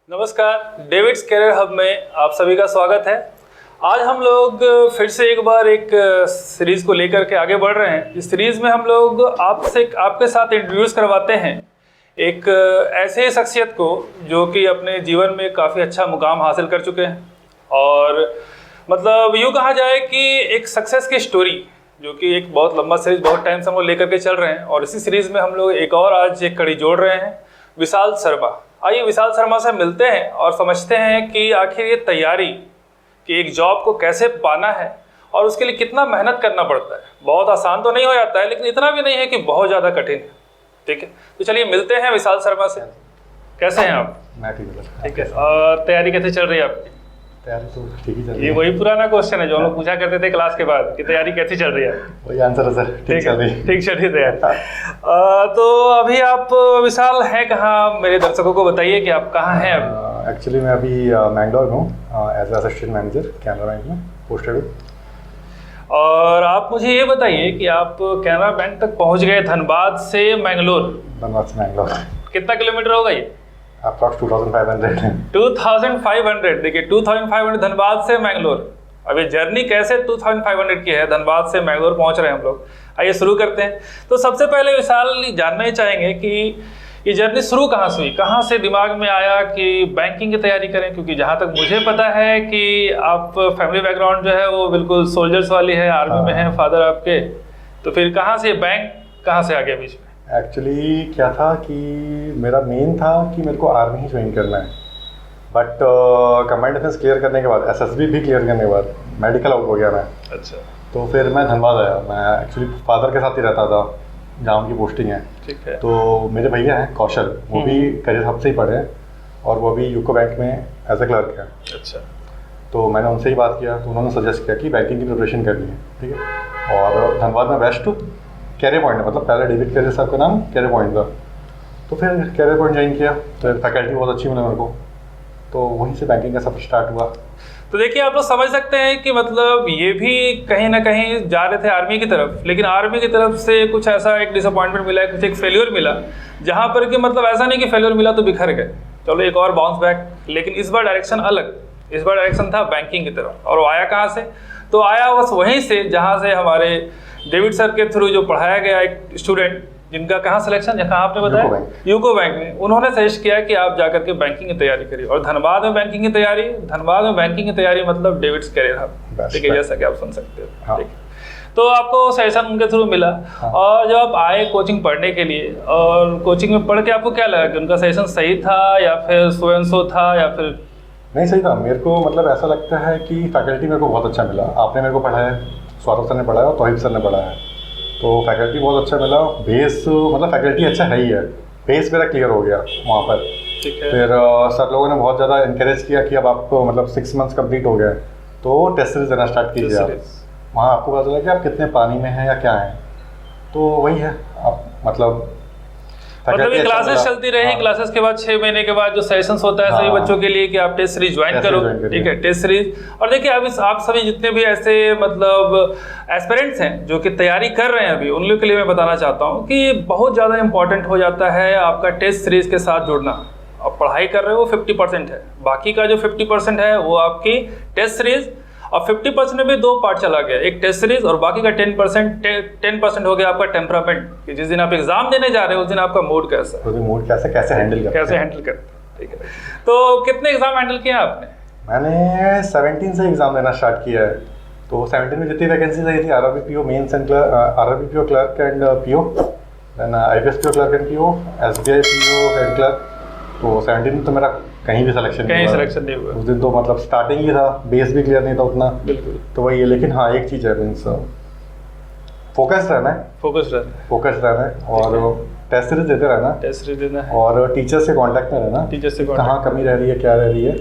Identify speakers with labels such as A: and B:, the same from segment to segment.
A: नमस्कार, David's career hub में आप सभी का स्वागत है। आज हम लोग फिर से एक बार एक सीरीज़ को लेकर के आगे बढ़ रहे हैं। इस सीरीज़ में हम लोग आपके साथ इंट्रोड्यूस करवाते हैं एक ऐसे शख्सियत को जो कि अपने जीवन में काफ़ी अच्छा मुकाम हासिल कर चुके हैं और मतलब यूँ कहा जाए कि एक सक्सेस की स्टोरी जो कि एक बहुत लंबा सीरीज़ बहुत टाइम से हम लोग लेकर के चल रहे हैं और इसी सीरीज़ में हम लोग एक और आज एक कड़ी जोड़ रहे हैं, विशाल शर्मा। आइए विशाल शर्मा से मिलते हैं और समझते हैं कि आखिर ये तैयारी कि एक जॉब को कैसे पाना है और उसके लिए कितना मेहनत करना पड़ता है। बहुत आसान तो नहीं हो जाता है, लेकिन इतना भी नहीं है कि बहुत ज़्यादा कठिन है। ठीक है, तो चलिए मिलते हैं विशाल शर्मा से। कैसे हैं आप?
B: मैं ठीक हूँ।
A: ठीक है, और तैयारी कैसे चल रही है आपकी?
B: तैयारी तो ठीक ही चल रही है।
A: ये वही पुराना क्वेश्चन है जो हम लोग पूछा करते थे क्लास के बाद कि तैयारी कैसी चल रही है?
B: वही आंसर है सर, ठीक चल रही है।
A: ठीक चल रही है तैयारी। तो अभी आप विशाल हैं कहाँ, मेरे दर्शकों को बताइए कि आप कहाँ हैं अभी?
B: एक्चुअली मैं अभी मैंगलोर में हूँ as assistant manager Canara bank में पोस्टेड हूँ।
A: और आप मुझे ये बताइए कि आप कैनरा बैंक तक पहुँच गए धनबाद से मैंगलोर।
B: धनबाद से मैंगलोर
A: कितना किलोमीटर होगा ये?
B: अप्रॉक्स 2500 है।
A: 2500। देखिए 2500 धनबाद से मैंगलोर। अब ये जर्नी कैसे 2500 की है, धनबाद से मैंगलोर पहुंच रहे हैं हम लोग। आइए शुरू करते हैं। तो सबसे पहले विशाल जानना ही चाहेंगे कि ये जर्नी शुरू कहाँ से हुई, कहाँ से दिमाग में आया कि बैंकिंग की तैयारी करें? क्योंकि जहाँ तक मुझे पता है कि आप फैमिली बैकग्राउंड जो है वो बिल्कुल सोल्जर्स वाली है, आर्मी में है फादर आपके, तो फिर कहाँ से बैंक कहाँ से आ गया बीच में?
B: एक्चुअली क्या था कि मेरा मेन था कि मेरे को आर्मी ही ज्वाइन करना है, बट कंबाइंड डिफेंस क्लियर करने के बाद एसएसबी भी क्लियर करने के बाद मेडिकल आउट हो गया मैं।
A: अच्छा।
B: तो फिर मैं धनबाद आया। मैं एक्चुअली फादर के साथ ही रहता था जहाँ उनकी पोस्टिंग है।
A: ठीक है।
B: तो मेरे भैया हैं कौशल, वो भी करियर हब से ही पढ़े हैं और वो अभी यूको बैंक में एज ए क्लर्क है।
A: अच्छा।
B: तो मैंने उनसे ही बात किया तो उन्होंने सजेस्ट किया कि बैंकिंग की प्रिपरेशन करनी है। ठीक है। और धनबाद में बेस्ट कैरियर पॉइंट है, मतलब पहले डेविड कैरियर साहब का नाम कैरियर पॉइंट था, तो फिर कैरियर पॉइंट ज्वाइन किया। तो फैकल्टी बहुत अच्छी मिली मेरे को, तो वहीं से बैंकिंग का सफर स्टार्ट हुआ।
A: तो देखिए आप लोग समझ सकते हैं कि मतलब ये भी कहीं ना कहीं जा रहे थे आर्मी की तरफ, लेकिन आर्मी की तरफ से कुछ ऐसा एक डिसअपॉइंटमेंट मिला, कुछ एक फेल्योर मिला, जहाँ पर कि मतलब ऐसा नहीं कि फेल्योर मिला तो बिखर गए, चलो एक और बाउंस बैक। लेकिन इस बार डायरेक्शन अलग, इस बार डायरेक्शन था बैंकिंग की तरफ। और वो आया कहाँ से? तो आया बस वहीं से जहाँ से हमारे डेविड सर के थ्रू जो पढ़ाया गया एक स्टूडेंट जिनका कहाँ सिलेक्शन, कहाँ आपने बताया? यूको बैंक में। उन्होंने सजेस्ट किया कि आप जाकर के बैंकिंग की तैयारी करिए और धनबाद में बैंकिंग की तैयारी। धनबाद में बैंकिंग की तैयारी मतलब डेविड्स कैरियर हब, ठीक है, जैसा कि आप सुन सकते हो।
B: हाँ।
A: ठीक है। तो आपको सेशन उनके थ्रू मिला। हाँ। और जब आप आए कोचिंग पढ़ने के लिए, और कोचिंग में पढ़ के आपको क्या लगा कि उनका सेशन सही था या फिर सो एंड सो था या फिर?
B: नहीं, सही था। मेरे को मतलब ऐसा लगता है कि फैकल्टी मेरे को बहुत अच्छा मिला। आपने मेरे को पढ़ाया, स्वागत सर ने पढ़ाया और तौहीब सर ने पढ़ाया, तो फैकल्टी बहुत अच्छा मिला। बेस मतलब फैकल्टी अच्छा है ही है, बेस मेरा क्लियर हो गया वहाँ पर।
A: ठीक है।
B: फिर सर लोगों ने बहुत ज़्यादा इनकरेज किया कि अब आपको मतलब 6 मंथ्स कंप्लीट हो गए तो टेस्ट सीरीज देना स्टार्ट कीजिए आप। वहाँ आपको पता चला कि आप कितने पानी में हैं या क्या हैं, तो वही है। आप मतलब
A: ये क्लासेस चलती रही। हाँ। क्लासेस के बाद 6 महीने के बाद जो सेशंस होता है सभी बच्चों के लिए कि आप टेस्ट सीरीज ज्वाइन करो। ठीक है, टेस्ट सीरीज। और देखिए अभी आप सभी जितने भी ऐसे मतलब एस्पिरेंट्स हैं जो कि तैयारी कर रहे हैं अभी, उन लोगों के लिए मैं बताना चाहता हूँ कि बहुत ज़्यादा इंपॉर्टेंट हो जाता है आपका टेस्ट सीरीज के साथ जुड़ना। आप पढ़ाई कर रहे हो 50% है, बाकी का जो 50% है वो आपकी टेस्ट सीरीज, और 50% में भी 2 पार्ट चला गया, एक टेस्ट सीरीज और बाकी का 10% हो गया आपका टेम्परामेंट, कि जिस दिन आप एग्जाम देने जा रहे हो उस दिन आपका मूड कैसा है,
B: मूड कैसे हैंडल
A: करते हैं। ठीक है। तो कितने एग्जाम हैंडल किए आपने?
B: मैंने 17 से एग्जाम देना स्टार्ट किया है। तो 17 में जितनी वैकेंसीज आई थी, RRBPO mains and RRBPO clerk and PO, then IPSPO clerk and PO, SBI PO and clerk. तो 17 में तो मेरा कहीं भी सिलेक्शन नहीं हुआ उस दिन। तो मतलब स्टार्टिंग ही था, बेस भी क्लियर नहीं था उतना।
A: बिल्कुल।
B: तो वही है, लेकिन हाँ एक चीज़ है, मीन्स फोकस रहना है और टेस्ट सीरीज देते रहना है और टीचर्स से कांटेक्ट में रहना, कहाँ कमी रह रही है, क्या रह रही है।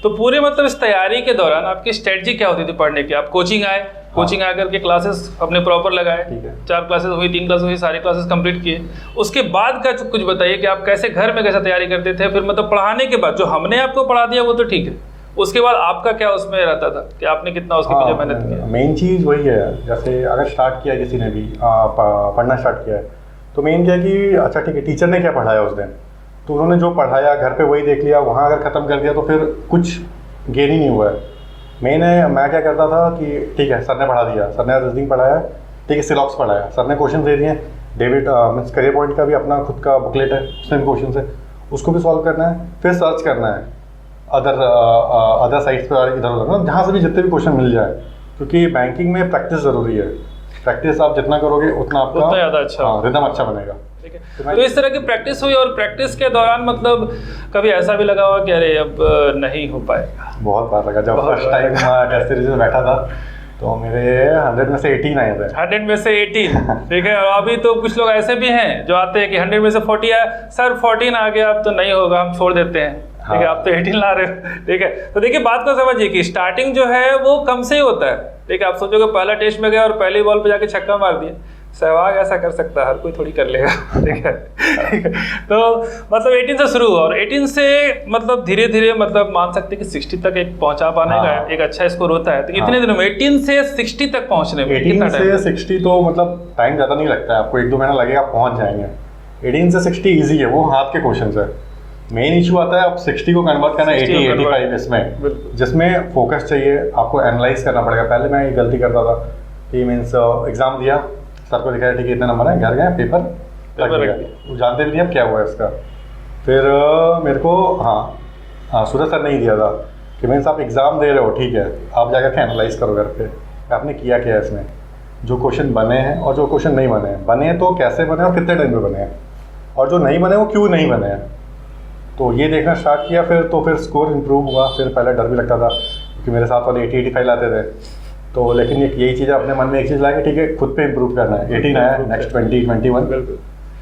A: तो पूरे मतलब इस तैयारी के दौरान आपकी स्ट्रेटजी क्या होती थी पढ़ने की? आप कोचिंग आए, कोचिंग आकर के क्लासेस अपने प्रॉपर लगाए, 4 क्लासेस हुई, 3 क्लासेस हुई, सारी क्लासेस कंप्लीट किए। उसके बाद का कुछ बताइए कि आप कैसे घर में कैसे तैयारी करते थे? फिर मतलब पढ़ाने के बाद जो हमने आपको पढ़ा दिया वो तो ठीक है, उसके बाद आपका क्या उसमें रहता था कि आपने कितना उसके पीछे मेहनत किया?
B: मेन चीज़ वही है, जैसे अगर स्टार्ट किया किसी ने भी पढ़ना स्टार्ट किया है तो मेन क्या है कि अच्छा ठीक है टीचर ने क्या पढ़ाया उस दिन, तो उन्होंने जो पढ़ाया घर पे वही देख लिया, वहाँ अगर ख़त्म कर दिया तो फिर कुछ गेन ही नहीं हुआ है। मैं क्या करता था कि ठीक है सर ने पढ़ा दिया, सर ने रीजनिंग पढ़ाया, ठीक है सिलॉक्स पढ़ाया, सर ने क्वेश्चन दे दिए, डेविड मीन्स करियर पॉइंट का भी अपना खुद का बुकलेट है, उसमें भी क्वेश्चन है, उसको भी सॉल्व करना है, फिर सर्च करना है अदर साइट्स पर इधर उधर जहाँ से भी जितने भी क्वेश्चन मिल जाए, क्योंकि बैंकिंग में प्रैक्टिस ज़रूरी है। प्रैक्टिस आप जितना करोगे उतना आपका
A: ज़्यादा अच्छा
B: रिदम अच्छा बनेगा।
A: ठीक है, तो इस तरह की प्रैक्टिस हुई और प्रैक्टिस के दौरान मतलब कभी ऐसा भी लगा हुआ कि अरे अब नहीं हो पाएगा?
B: बहुत बार लगा। जब फर्स्ट टाइम टेस्ट सीरीज में बैठा था तो मेरे 100 में से 18 आए थे।
A: 100 में से 18, ठीक है। और अभी तो कुछ लोग ऐसे भी हैं जो आते हैं कि 100 में से 40 आया, सर 14 आ गया, अब तो नहीं होगा, हम छोड़ देते हैं। ठीक है, आप तो 18 ला रहे हो। ठीक है, तो देखिए बात को समझिए कि स्टार्टिंग जो है वो कम से ही होता है। ठीक है, आप सोचोगे पहला टेस्ट में गया और पहली बॉल पे जाके छक्का मार दिया, सहवाग ऐसा कर सकता है, हर कोई थोड़ी कर लेगा। ठीक है, तो मतलब 18 से शुरू हुआ और 18 से मतलब धीरे धीरे मतलब मान सकते हैं कि 60 तक एक पहुंचा पाने का एक अच्छा स्कोर होता है। तो इतने दिनों में 18 से 60 तक पहुंचने में
B: 18 से 60 तो मतलब टाइम ज़्यादा नहीं लगता है, आपको 1-2 महीना लगेगा, पहुंच जाएंगे। 18 से 60 ईजी है, वो हाथ के क्वेश्चन है। मेन इशू आता है अब 60 को कन्वर्ट करना 80-85 इसमें, जिसमें फोकस चाहिए, आपको एनालाइज करना पड़ेगा। पहले मैं ये गलती करता था कि मीन्स एग्जाम दिया, सर को दिखाया ठीक है इतने नंबर है, घर गए पेपर रख दिया, जानते भी नहीं अब क्या हुआ है इसका। फिर मेरे को हाँ सूरज सर ने ही दिया था कि मीन्स आप एग्ज़ाम दे रहे हो, ठीक है आप जाकर के एनालाइज करो घर पे, आपने किया क्या है इसमें, जो क्वेश्चन बने हैं और जो क्वेश्चन नहीं बने हैं, बने तो कैसे बने और कितने टाइम पे बने हैं, और जो नहीं बने वो क्यों नहीं बने हैं। तो ये देखना स्टार्ट किया, फिर स्कोर इम्प्रूव हुआ। फिर पहले डर भी लगता था क्योंकि मेरे साथ वाले 80-85 लाते थे, तो लेकिन यही चीज़ अपने मन में एक चीज़ लाया कि ठीक है खुद पे इम्प्रूव करना है। 18 आया, नेक्स्ट 20-21,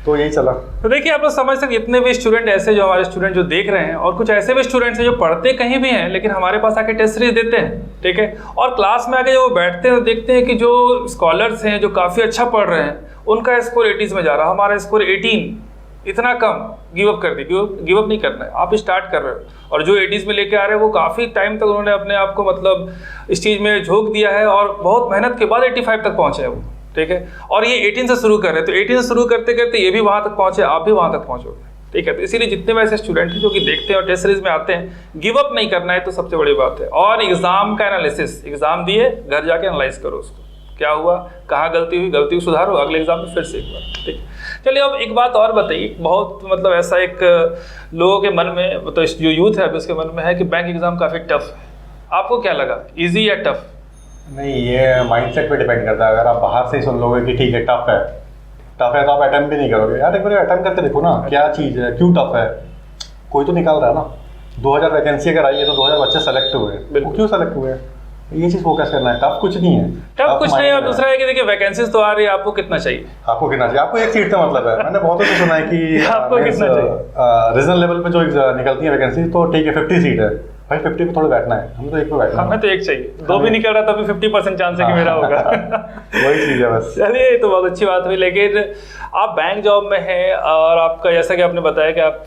B: तो यही चला।
A: तो देखिए आप लोग समझ सकते इतने भी स्टूडेंट ऐसे जो हमारे स्टूडेंट जो देख रहे हैं, और कुछ ऐसे भी स्टूडेंट्स हैं जो पढ़ते कहीं भी हैं लेकिन हमारे पास आके टेस्ट सीरीज देते हैं। ठीक है, और क्लास में आके जो वो बैठते हैं देखते हैं कि जो स्कॉलर्स हैं जो काफ़ी अच्छा पढ़ रहे हैं उनका स्कोर 80s में जा रहा है, हमारा स्कोर 18, इतना कम। गिव अप कर दी, गिव अप नहीं करना है, आप स्टार्ट कर रहे हो। और जो 80s में लेके आ रहे हैं वो काफ़ी टाइम तक उन्होंने अपने आप को मतलब इस चीज़ में झोंक दिया है और बहुत मेहनत के बाद 85 तक पहुँचे हैं वो। ठीक है, और ये 18 से शुरू कर रहे हैं, तो 18 से शुरू करते करते ये भी वहाँ तक पहुँचे, आप भी वहाँ तक पहुँचोगे। ठीक है, तो इसीलिए जितने भी ऐसे स्टूडेंट हैं जो कि देखते हैं और टेस्ट सीरीज में आते हैं, गिव अप नहीं करना है तो सबसे बड़ी बात है। और एग्जाम का एनालिसिस, एग्जाम दिए घर जाके एनालाइज करो उसको, क्या हुआ, कहाँ गलती हुई सुधारो, अगले एग्जाम में फिर से एक बार। ठीक है, चलिए अब एक बात और बताइए, बहुत मतलब ऐसा एक लोगों के मन में, तो जो यूथ है अभी उसके मन में है कि बैंक एग्जाम काफ़ी टफ है, आपको क्या लगा, ईजी या टफ?
B: नहीं, ये माइंडसेट पे डिपेंड करता है। अगर आप बाहर से ही सुन लोगे कि ठीक है टफ है तो आप अटेम्प्ट भी नहीं करोगे। यार एक बार अटेम्प्ट करके देखो ना, क्या चीज़ है, क्यों टफ है, कोई तो निकाल रहा है ना। 2000 वैकेंसी अगर आई है तो 2000 बच्चे सेलेक्ट हुए, वो क्यों सेलेक्ट हुए, ये चीज़ फोकस करना है। टफ कुछ नहीं है,
A: टफ कुछ नहीं है। और दूसरा है कि देखिए वैकेंसीज तो आ रही है, आपको कितना चाहिए,
B: आपको एक सीट का मतलब है। मैंने बहुतों से सुना है कि
A: आपको कितना चाहिए।
B: रीजनल लेवल पे जो निकलती है वैकेंसी, तो ठीक है 50 सीट है भाई, 50 पे थोड़ा बैठना है, हमें तो एक पे बैठना है।
A: हमें तो एक चाहिए, दो भी निकल रहा तभी 50% चांस है कि मेरा होगा।
B: वही चीज़ है बस।
A: चलिए तो बहुत अच्छी बात हुई। लेकिन आप बैंक जॉब में हैं और आपका जैसा कि आपने बताया कि आप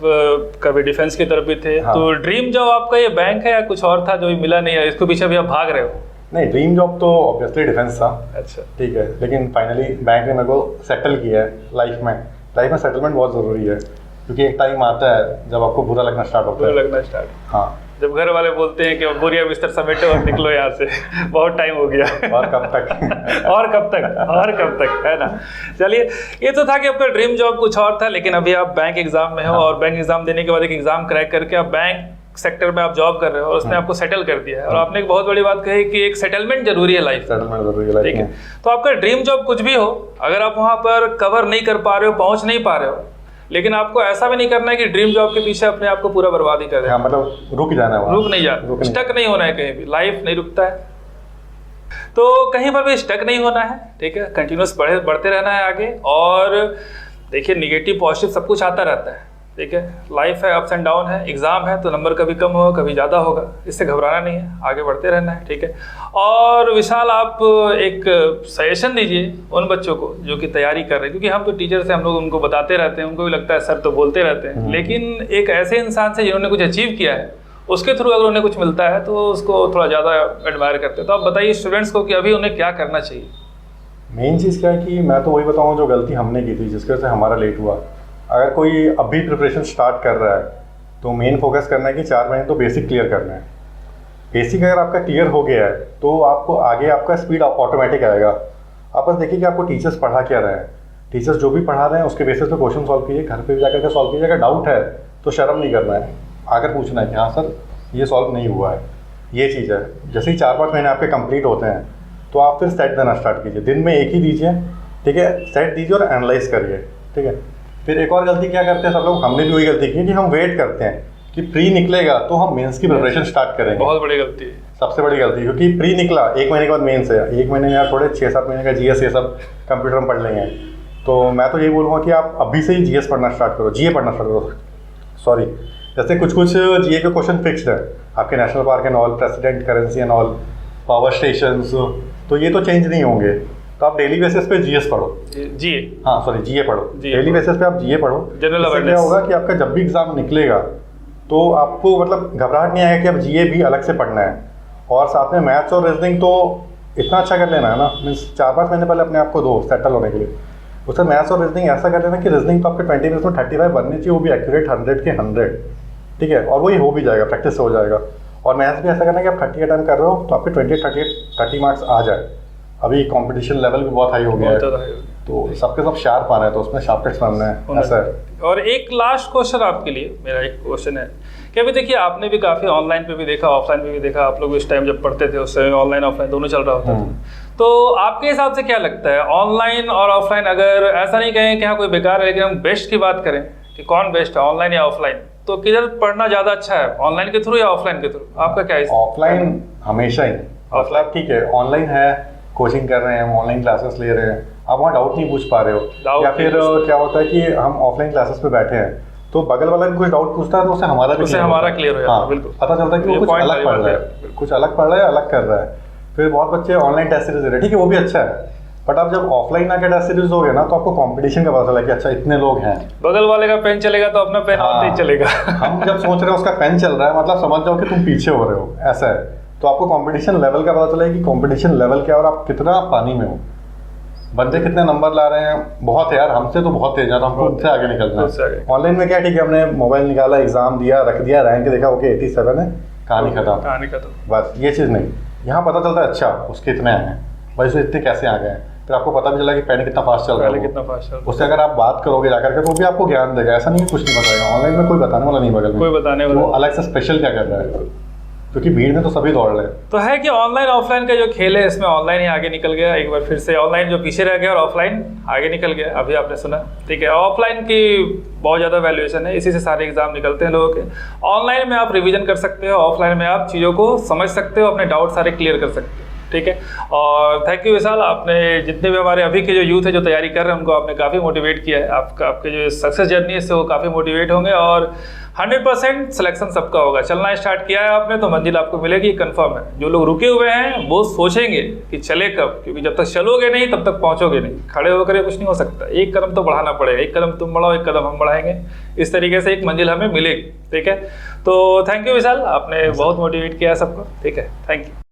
A: कभी डिफेंस की तरफ भी थे, तो ड्रीम जॉब आपका ये बैंक है या कुछ और था जो भी मिला नहीं है, इसको पीछे भी आप भाग रहे हो?
B: नहीं, ड्रीम जॉब तो ऑब्वियसली डिफेंस था।
A: अच्छा,
B: ठीक है, लेकिन फाइनली बैंक ने मेरे को सेटल किया है लाइफ में सेटलमेंट बहुत ज़रूरी है, क्योंकि एक टाइम आता है जब आपको बुरा लगना स्टार्ट होता है।
A: बुरा लगना स्टार्ट, हाँ, जब घर वाले बोलते हैं कि बोरिया बिस्तर समेटो और निकलो यहाँ से, बहुत टाइम हो गया,
B: और कब तक
A: और कब तक, है ना। चलिए, ये तो था कि आपका ड्रीम जॉब कुछ और था, लेकिन अभी आप बैंक एग्जाम में हो और बैंक एग्जाम देने के बाद एक एग्जाम क्रैक करके आप बैंक सेक्टर में आप जॉब कर रहे हो और उसने आपको सेटल कर दिया है। और आपने एक बहुत बड़ी बात कही कि एक सेटलमेंट जरूरी है लाइफ,
B: सेटलमेंट जरूरी है लाइफ।
A: ठीक है, तो आपका ड्रीम जॉब कुछ भी हो, अगर आप वहाँ पर कवर नहीं कर पा रहे हो, पहुँच नहीं पा रहे हो, लेकिन आपको ऐसा भी नहीं करना है कि ड्रीम जॉब के पीछे अपने आप को पूरा बर्बाद ही कर देना।
B: हाँ, मतलब रुक जाना है,
A: रुक नहीं जाना, स्टक नहीं होना है कहीं भी, लाइफ नहीं रुकता है, तो कहीं पर भी स्टक नहीं होना है। ठीक है, कंटिन्यूस बढ़ते रहना है आगे। और देखिए निगेटिव पॉजिटिव सब कुछ आता रहता है। ठीक है, लाइफ है, अप्स एंड डाउन है, एग्जाम है तो नंबर कभी कम होगा कभी ज़्यादा होगा, इससे घबराना नहीं है, आगे बढ़ते रहना है। ठीक है, और विशाल आप एक सजेशन दीजिए उन बच्चों को जो कि तैयारी कर रहे हैं, क्योंकि हम तो टीचर से हम लोग उनको बताते रहते हैं, उनको भी लगता है सर तो बोलते रहते हैं, लेकिन एक ऐसे इंसान से जिन्होंने कुछ अचीव किया है उसके थ्रू अगर उन्हें कुछ मिलता है तो उसको थोड़ा ज़्यादा एडमायर करते हैं। तो आप बताइए स्टूडेंट्स को कि अभी उन्हें क्या करना चाहिए।
B: मेन चीज़ क्या है कि मैं तो वही बताऊँ जो गलती हमने की थी, जिसकी वजह से हमारा लेट हुआ, अगर कोई अभी प्रिपरेशन स्टार्ट कर रहा है तो मेन फोकस करना है कि 4 महीने तो बेसिक क्लियर करना है। बेसिक अगर आपका क्लियर हो गया है तो आपको आगे आपका स्पीड ऑटोमेटिक आएगा। आप बस देखिए कि आपको टीचर्स पढ़ा क्या रहे हैं, टीचर्स जो भी पढ़ा रहे हैं उसके बेसिस पे क्वेश्चन सॉल्व कीजिए, घर पे भी जाकर के सॉल्व कीजिए। अगर डाउट है तो शर्म नहीं करना है, आकर पूछना है कि हाँ सर ये सॉल्व नहीं हुआ है, ये चीज़ है। जैसे ही 4-5 महीने आपके कंप्लीट होते हैं तो आप फिर सेट देना स्टार्ट कीजिए, दिन में एक ही दीजिए, ठीक है, सेट दीजिए और एनालाइज करिए, ठीक है। फिर एक और गलती क्या करते हैं सब लोग, हमने भी वही गलती की है कि हम वेट करते हैं कि प्री निकलेगा तो हम मेंस की प्रिपरेशन स्टार्ट करेंगे।
A: बहुत बड़ी गलती है,
B: सबसे बड़ी गलती, क्योंकि प्री निकला 1 महीने के बाद मेंस है, 1 महीने में यार थोड़े 6-7 महीने का जीएस ये सब कंप्यूटर में पढ़ लेंगे। तो मैं तो यही बोलूँगा कि आप अभी से ही जीएस पढ़ना स्टार्ट करो, जीए पढ़ना स्टार्ट करो, सॉरी। जैसे कुछ जीए के क्वेश्चन फिक्स्ड है आपके, national park and all, president, currency and all, power stations, तो ये तो चेंज नहीं होंगे। तो आप डेली बेसिस पे जीएस पढ़ो,
A: जीए,
B: हाँ सॉरी जीए पढ़ो, डेली बेसिस पे आप जीए पढ़ो।
A: जनरल
B: इससे क्या होगा कि आपका जब भी एग्जाम निकलेगा तो आपको मतलब घबराहट नहीं आएगा कि अब जीए भी अलग से पढ़ना है। और साथ में मैथ्स और रीजनिंग तो इतना अच्छा कर लेना है ना, मीन्स 4-5 महीने पहले अपने आप को दो सेटल होने के लिए। उससे मैथ्स और रीजनिंग ऐसा कर लेना कि रीजनिंग तो आपके 20 मिनट्स में 35 बननी चाहिए, वो भी एक्यूरेट 100 के 100, ठीक है। और वही हो भी जाएगा, प्रैक्टिस हो जाएगा। और मैथ्स भी ऐसा करना कि आप 30 अटेम्प्ट कर रहे हो तो आपके 30 मार्क्स आ जाए। अभी कंपटीशन लेवल भी बहुत हाई हो गया है, तो सबके सब शार्प आना है, तो उसमें शार्पनेस बनना है, ऐसा है।
A: और एक लास्ट क्वेश्चन आपके लिए, मेरा एक क्वेश्चन है कि अभी देखिए आपने भी काफ़ी ऑनलाइन पे भी देखा, ऑफलाइन पे भी देखा, आप लोग इस टाइम जब पढ़ते थे उस समय ऑनलाइन ऑफलाइन दोनों चल रहा होता था। तो आपके हिसाब से क्या लगता है, ऑनलाइन और ऑफलाइन, अगर ऐसा नहीं कहें कि हाँ कोई बेकार है, लेकिन हम बेस्ट की बात करें कि कौन बेस्ट है, ऑनलाइन या ऑफलाइन, तो किधर पढ़ना ज़्यादा अच्छा है, ऑनलाइन के थ्रू या ऑफलाइन के थ्रू? आपका क्या है?
B: ऑफलाइन हमेशा ही, ऑफलाइन ठीक है, ऑनलाइन है, कोचिंग कर रहे हैं, हम ऑनलाइन क्लासेस ले रहे हैं, आप वहाँ डाउट नहीं पूछ पा रहे हो, या फिर क्या होता है कि हम ऑफलाइन क्लासेस पे बैठे हैं तो बगल वाला भी कुछ डाउट पूछता है तो उससे हमारा
A: क्लियर हो जाता है, बिल्कुल
B: पता चलता है कि वो कुछ अलग पढ़ रहा है, कुछ अलग पढ़ रहा है, अलग कर रहा है। फिर बहुत बच्चे ऑनलाइन टेस्ट सीरीज दे रहे हैं, ठीक है वो भी अच्छा है, बट आप जब ऑफलाइन आके टेस्ट सीरीज हो गए ना तो आपको कंपटीशन का पता चला कि अच्छा इतने लोग हैं,
A: बगल वाले का पेन चलेगा तो अपना पेन और नहीं चलेगा।
B: हम जब सोच रहे हैं उसका पेन चल रहा है, मतलब समझ जाओ कि तुम पीछे हो रहे हो, ऐसा है। तो आपको कंपटीशन लेवल का पता चला कि कंपटीशन लेवल क्या है और आप कितना पानी में हो, बंदे कितने नंबर ला रहे हैं, बहुत है यार, हमसे तो बहुत तेज है, तो हमको उनसे आगे निकलना है। ऑनलाइन में क्या, ठीक है हमने मोबाइल निकाला, एग्जाम दिया, रख दिया, रैंक देखा, ओके 87 है, कहानी खत्म, बस ये चीज़ नहीं। यहाँ पता चलता है अच्छा उसके इतने आए हैं, भाई उससे इतने कैसे आ गए हैं, फिर आपको पता भी चला कि पेन कितना फास्ट चल रहा है,
A: कितना फास्ट चल रहा है।
B: उससे अगर आप बात करोगे जाकर के तो भी आपको ज्ञान देगा, ऐसा नहीं कुछ नहीं बताएगा। ऑनलाइन में कोई बताने वाला नहीं बगल में,
A: कोई बताने वाला,
B: वो अलग से स्पेशल क्या कर रहा है, क्योंकि भीड़ में तो सभी दौड़ रहे हैं।
A: तो है कि ऑनलाइन ऑफलाइन का जो खेल है इसमें ऑनलाइन ही आगे निकल गया, एक बार फिर से ऑनलाइन जो पीछे रह गया और ऑफलाइन आगे निकल गया, अभी आपने सुना, ठीक है। ऑफलाइन की बहुत ज़्यादा वैल्यूएशन है, इसी से सारे एग्जाम निकलते हैं लोगों के। ऑनलाइन में आप रिवीजन कर सकते हो, ऑफलाइन में आप चीज़ों को समझ सकते हो, अपने डाउट सारे क्लियर कर सकते हो, ठीक है। और थैंक यू विशाल, आपने जितने भी हमारे अभी के जो यूथ है जो तैयारी कर रहे हैं उनको आपने काफ़ी मोटिवेट किया है, आपके जो सक्सेस जर्नी है इससे वो काफ़ी मोटिवेट होंगे और 100% सिलेक्शन सबका होगा। चलना स्टार्ट किया है आपने तो मंजिल आपको मिलेगी, कंफर्म है। जो लोग रुके हुए हैं वो सोचेंगे कि चले कब, क्योंकि जब तक चलोगे नहीं तब तक पहुंचोगे नहीं, खड़े होकर कुछ नहीं हो सकता, एक कदम तो बढ़ाना पड़ेगा, एक कदम तुम बढ़ाओ, एक कदम हम बढ़ाएंगे, इस तरीके से एक मंजिल हमें मिलेगी, ठीक है। तो थैंक यू विशाल, आपने बहुत मोटिवेट किया है सबको, ठीक है, थैंक यू।